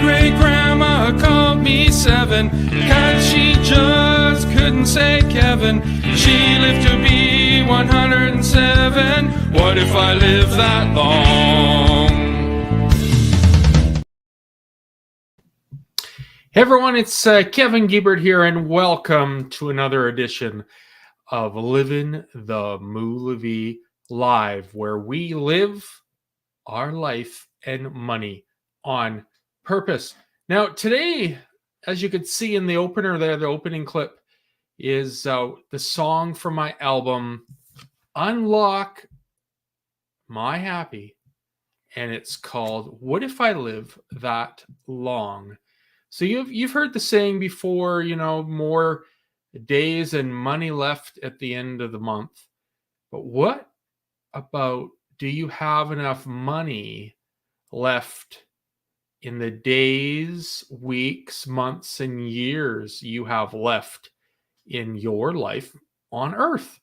great grandma called me 7, 'cause she just couldn't say Kevin. She lived to be 107. What if I live that long? Hey everyone, it's Kevin Giebert here, and welcome to another edition of Living the Moolavie Live, where we live our life and money on purpose. Now, today, as you could see in the opener there, the opening clip is the song from my album, Unlock My Happy, and it's called What If I Live That Long? So you've heard the saying before, you know, more days and money left at the end of the month. But what about, do you have enough money left in the days, weeks, months, and years you have left in your life on Earth?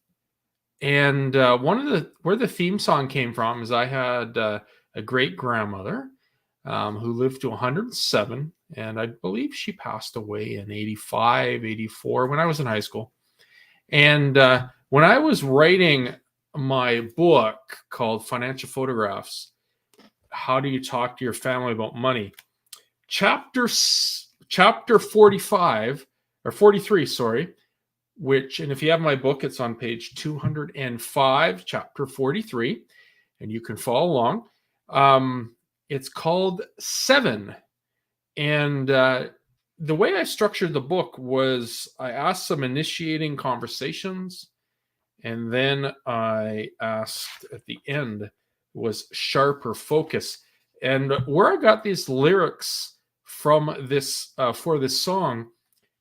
And where the theme song came from is I had a great grandmother who lived to 107, and I believe she passed away in 85, 84 when I was in high school. And when I was writing my book called Financial Photographs, How Do You Talk to Your Family About Money? Chapter 45, or 43, sorry, which, and if you have my book, it's on page 205, chapter 43, and you can follow along. It's called 7. And the way I structured the book was I asked some initiating conversations, and then I asked at the end was sharper focus. And where I got these lyrics from this for this song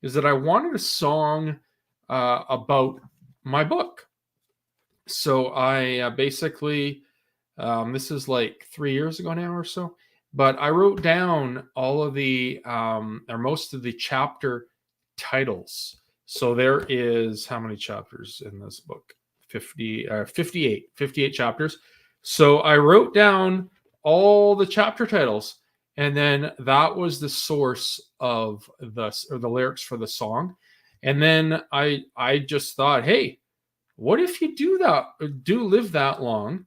is that I wanted a song about my book. So I basically, this is like 3 years ago now or so, but I wrote down all of the, or most of the chapter titles. So there is, how many chapters in this book? 58 chapters. So I wrote down all the chapter titles, and then that was the source of the lyrics for the song. And then I just thought, hey, what if you do live that long?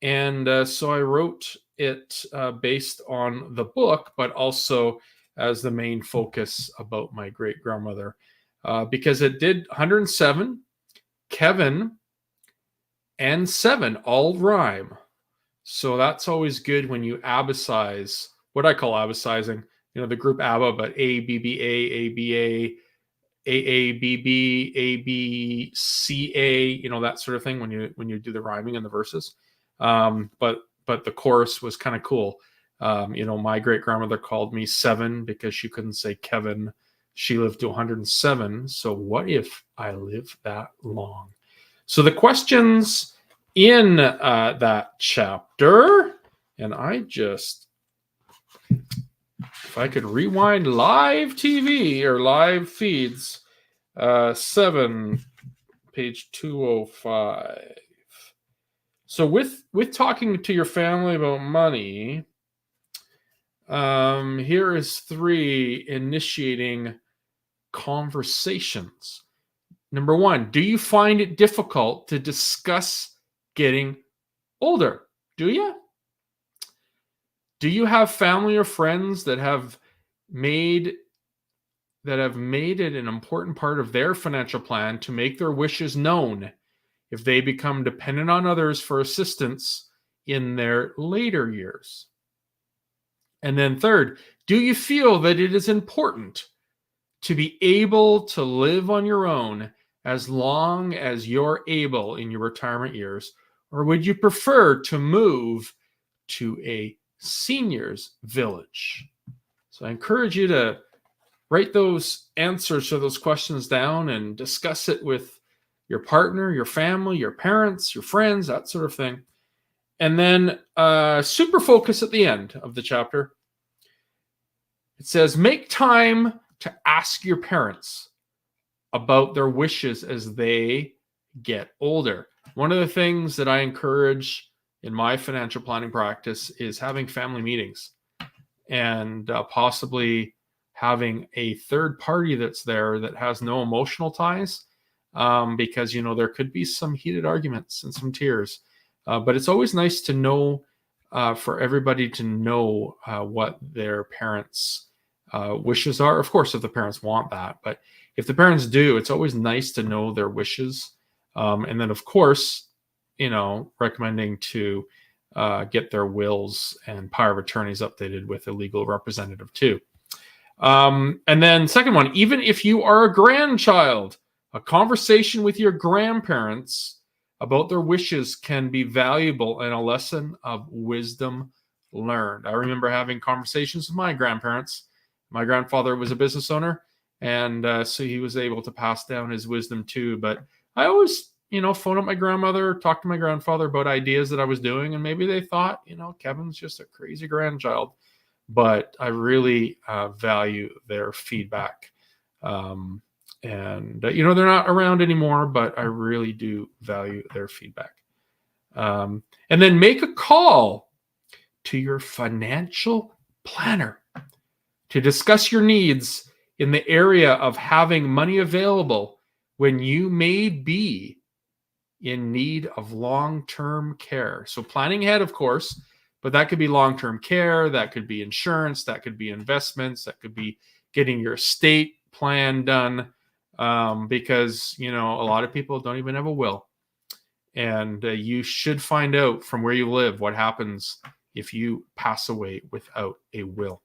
And so I wrote it based on the book, but also as the main focus about my great grandmother, because it did 107, Kevin, and 7 all rhyme. So that's always good when you abbacize, what I call abbacizing, you know, the group ABBA, but ABBA, AABB, ABCA, you know, that sort of thing when you do the rhyming in the verses. But the chorus was kind of cool. You know, my great grandmother called me 7 because she couldn't say Kevin. She lived to 107. So what if I live that long? So the questions in that chapter, and if I could rewind live TV or live feeds, 7, page 205. So with talking to your family about money, here is 3 initiating conversations. Number 1, do you find it difficult to discuss getting older? Do you? Do you have family or friends that have made it an important part of their financial plan to make their wishes known if they become dependent on others for assistance in their later years? And then 3rd, do you feel that it is important to be able to live on your own as long as you're able in your retirement years, or would you prefer to move to a seniors village? So I encourage you to write those answers to those questions down and discuss it with your partner, your family, your parents, your friends, that sort of thing. And then super focus at the end of the chapter. It says, make time to ask your parents about their wishes as they get older. One of the things that I encourage in my financial planning practice is having family meetings. and possibly having a third party that's there that has no emotional ties, because there could be some heated arguments and some tears. But it's always nice to know, for everybody to know what their parents' wishes are. Of course, if the parents want that, but if the parents do, it's always nice to know their wishes. And then, of course, recommending to get their wills and power of attorneys updated with a legal representative too. And then second one, even if you are a grandchild, a conversation with your grandparents about their wishes can be valuable and a lesson of wisdom learned. I remember having conversations with my grandparents. My grandfather was a business owner, and so he was able to pass down his wisdom too. But I always, phone up my grandmother, talk to my grandfather about ideas that I was doing, and maybe they thought, Kevin's just a crazy grandchild. But I really value their feedback. And, they're not around anymore, but I really do value their feedback. And then make a call to your financial planner to discuss your needs in the area of having money available when you may be in need of long-term care. So planning ahead, of course, but that could be long-term care, that could be insurance, that could be investments, that could be getting your estate plan done, because, a lot of people don't even have a will. And you should find out from where you live what happens if you pass away without a will.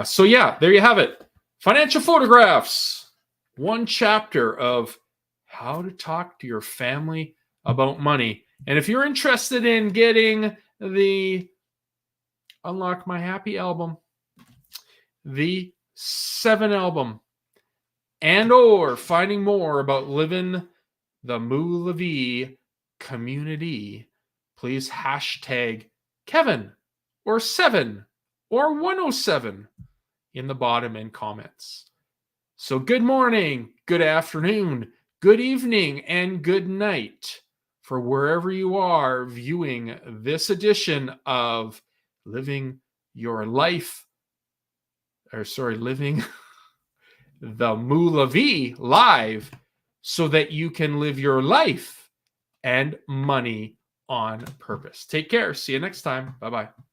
So yeah, there you have it. Financial photographs. One chapter of how to talk to your family about money. And if you're interested in getting the Unlock My Happy album, the 7 album, and or finding more about living the Moolevie community, please hashtag Kevin or 7 or 107 in the bottom in comments. So good morning, good afternoon, good evening, and good night for wherever you are viewing this edition of living the Moolevie live, so that you can live your life and money on purpose. Take care. See you next time. Bye-bye.